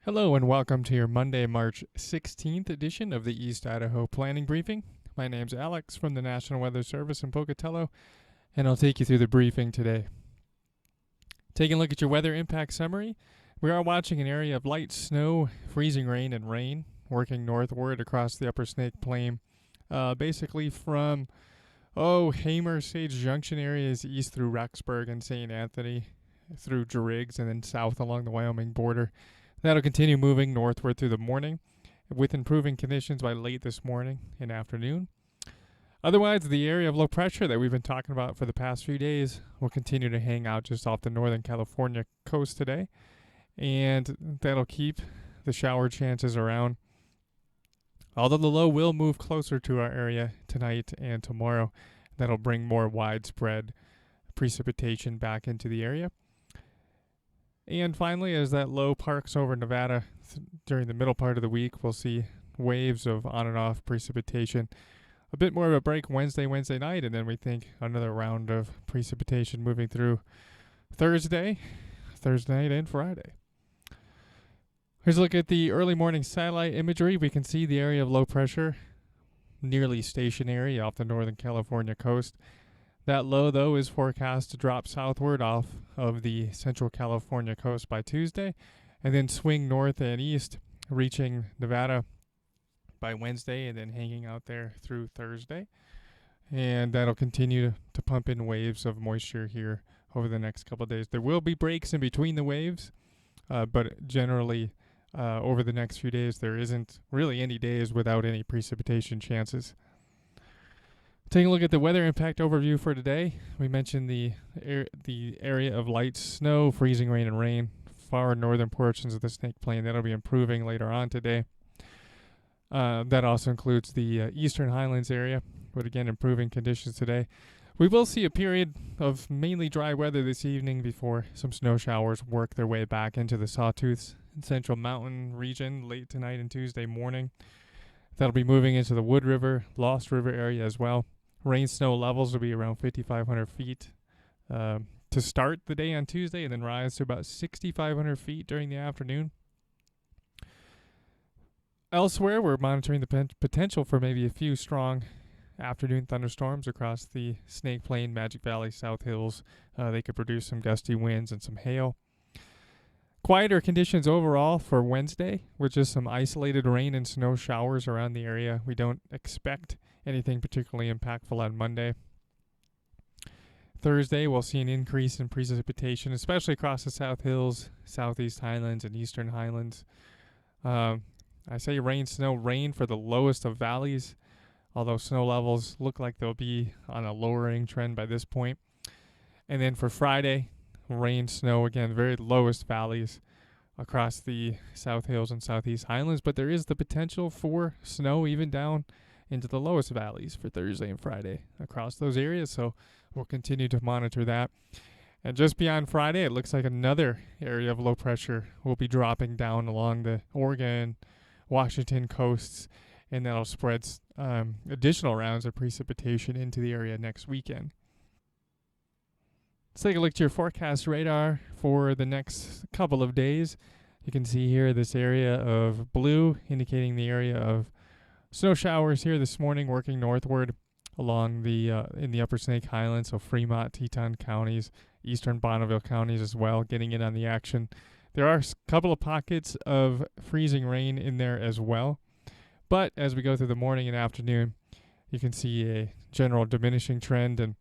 Hello and welcome to your Monday, March 16th edition of the East Idaho Planning Briefing. My name's Alex from the National Weather Service in Pocatello, and I'll take you through the briefing today. Taking a look at your weather impact summary, we are watching an area of light snow, freezing rain, and rain working northward across the upper Snake Plain, basically from Hamer, Sage Junction areas east through Rexburg and St. Anthony, through Driggs, and then south along the Wyoming border. That'll continue moving northward through the morning, with improving conditions by late this morning and afternoon. Otherwise, the area of low pressure that we've been talking about for the past few days will continue to hang out just off the northern California coast today, and that'll keep the shower chances around. Although the low will move closer to our area tonight and tomorrow, that'll bring more widespread precipitation back into the area. And finally, as that low parks over Nevada during the middle part of the week, we'll see waves of on and off precipitation. A bit more of a break Wednesday night, and then we think another round of precipitation moving through Thursday night and Friday. Here's a look at the early morning satellite imagery. We can see the area of low pressure nearly stationary off the northern California coast. That low, though, is forecast to drop southward off of the central California coast by Tuesday, and then swing north and east, reaching Nevada by Wednesday, and then hanging out there through Thursday. And that'll continue to pump in waves of moisture here over the next couple of days. There will be breaks in between the waves, but generally over the next few days, there isn't really any days without any precipitation chances. Taking a look at the weather impact overview for today, we mentioned the area of light snow, freezing rain, and rain, far northern portions of the Snake Plain. That'll be improving later on today. That also includes the eastern highlands area, but again, improving conditions today. We will see a period of mainly dry weather this evening before some snow showers work their way back into the Sawtooths and Central Mountain region late tonight and Tuesday morning. That'll be moving into the Wood River, Lost River area as well. Rain snow levels will be around 5,500 feet to start the day on Tuesday, and then rise to about 6,500 feet during the afternoon. Elsewhere, we're monitoring the potential for maybe a few strong afternoon thunderstorms across the Snake Plain, Magic Valley, South Hills. They could produce some gusty winds and some hail. Quieter conditions overall for Wednesday, with just some isolated rain and snow showers around the area. We don't expect anything particularly impactful on Monday. Thursday, we'll see an increase in precipitation, especially across the South Hills, Southeast Highlands, and Eastern Highlands. I say rain for the lowest of valleys, although snow levels look like they'll be on a lowering trend by this point. And then for Friday, rain, snow, again, very lowest valleys across the South Hills and Southeast Highlands, but there is the potential for snow even down into the lowest valleys for Thursday and Friday across those areas, so we'll continue to monitor that. And just beyond Friday, it looks like another area of low pressure will be dropping down along the Oregon, Washington coasts, and that'll spread additional rounds of precipitation into the area next weekend. Let's take a look at your forecast radar for the next couple of days. You can see here this area of blue indicating the area of snow showers here this morning working northward along the in the upper Snake Highlands, so Fremont, Teton counties, eastern Bonneville counties as well, getting in on the action. There are a couple of pockets of freezing rain in there as well, but as we go through the morning and afternoon, you can see a general diminishing trend. And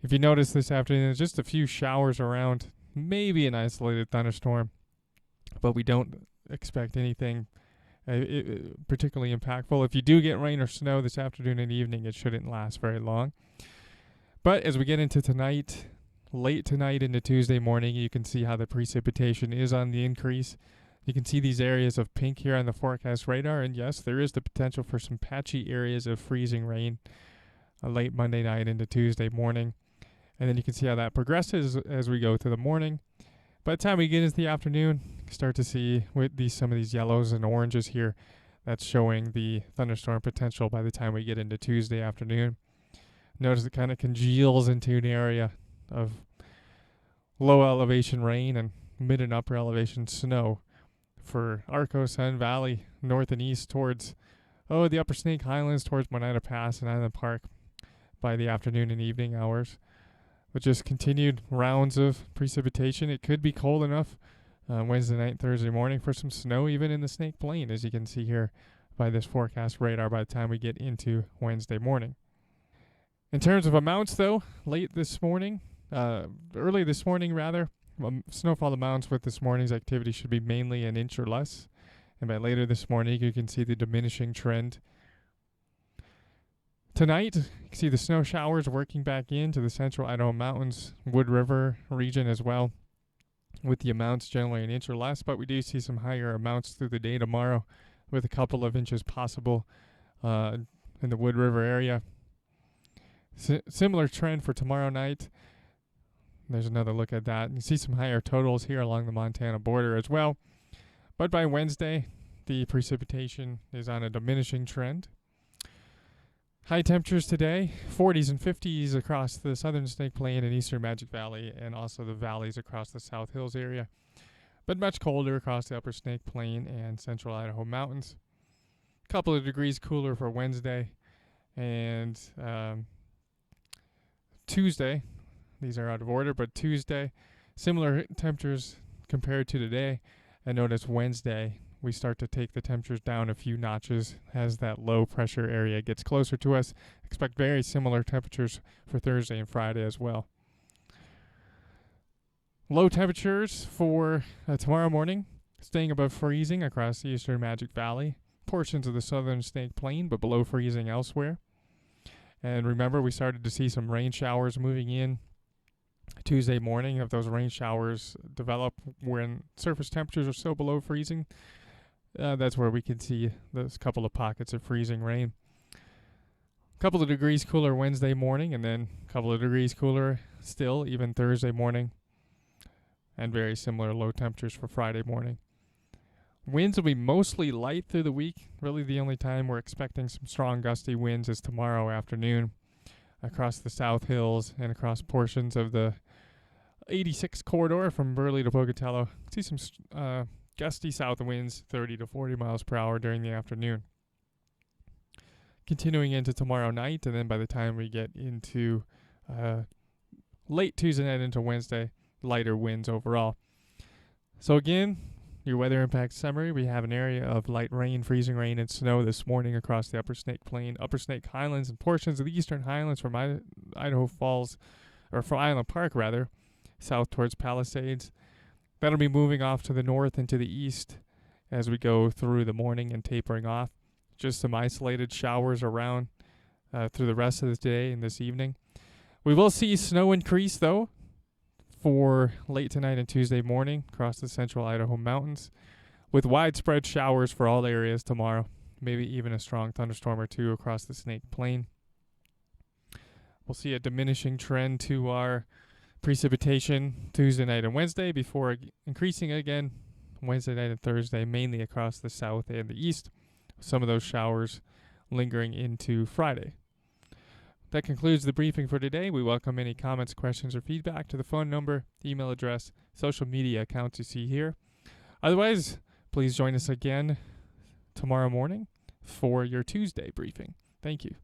if you notice this afternoon, there's just a few showers around, maybe an isolated thunderstorm, but we don't expect anything particularly impactful. If you do get rain or snow this afternoon and evening, it shouldn't last very long. But as we get into tonight, late tonight into Tuesday morning, you can see how the precipitation is on the increase. You can see these areas of pink here on the forecast radar, and yes, there is the potential for some patchy areas of freezing rain late Monday night into Tuesday morning. And then you can see how that progresses as we go through the morning. By the time we get into the afternoon, start to see with some of these yellows and oranges here, that's showing the thunderstorm potential by the time we get into Tuesday afternoon. Notice it kind of congeals into an area of low elevation rain and mid and upper elevation snow for Arco, Sun Valley, north and east towards the Upper Snake Highlands, towards Moneta Pass and Island Park by the afternoon and evening hours. With just continued rounds of precipitation, it could be cold enough Wednesday night, Thursday morning for some snow, even in the Snake Plain, as you can see here by this forecast radar by the time we get into Wednesday morning. In terms of amounts, though, early this morning, snowfall amounts with this morning's activity should be mainly an inch or less. And by later this morning, you can see the diminishing trend. Tonight, you can see the snow showers working back into the central Idaho Mountains, Wood River region as well, with the amounts generally an inch or less. But we do see some higher amounts through the day tomorrow, with a couple of inches possible in the Wood River area. Similar trend for tomorrow night. There's another look at that. You see some higher totals here along the Montana border as well. But by Wednesday, the precipitation is on a diminishing trend. High temperatures today, 40s and 50s across the southern Snake Plain and eastern Magic Valley, and also the valleys across the South Hills area. But much colder across the upper Snake Plain and central Idaho mountains. A couple of degrees cooler for Wednesday and Tuesday. These are out of order, but Tuesday, similar temperatures compared to today. And notice Wednesday, we start to take the temperatures down a few notches as that low pressure area gets closer to us. Expect very similar temperatures for Thursday and Friday as well. Low temperatures for tomorrow morning, staying above freezing across the eastern Magic Valley, portions of the southern Snake Plain, but below freezing elsewhere. And remember, we started to see some rain showers moving in Tuesday morning. If those rain showers develop when surface temperatures are still below freezing, that's where we can see those couple of pockets of freezing rain. A couple of degrees cooler Wednesday morning, and then a couple of degrees cooler still even Thursday morning, and very similar low temperatures for Friday morning. Winds will be mostly light through the week. Really the only time we're expecting some strong gusty winds is tomorrow afternoon across the South Hills and across portions of the 86 corridor from Burley to Pocatello. See some gusty south winds, 30 to 40 miles per hour during the afternoon. Continuing into tomorrow night, and then by the time we get into late Tuesday night into Wednesday, lighter winds overall. So again, your weather impact summary. We have an area of light rain, freezing rain, and snow this morning across the Upper Snake Plain, Upper Snake Highlands, and portions of the Eastern Highlands from Idaho Falls, or from Island Park rather, south towards Palisades. That'll be moving off to the north and to the east as we go through the morning and tapering off. Just some isolated showers around through the rest of the day and this evening. We will see snow increase though for late tonight and Tuesday morning across the central Idaho mountains, with widespread showers for all areas tomorrow, maybe even a strong thunderstorm or two across the Snake Plain. We'll see a diminishing trend to our precipitation Tuesday night and Wednesday before increasing again Wednesday night and Thursday, mainly across the south and the east. Some of those showers lingering into Friday. That concludes the briefing for today. We welcome any comments, questions, or feedback to the phone number, email address, social media accounts you see here. Otherwise, please join us again tomorrow morning for your Tuesday briefing. Thank you.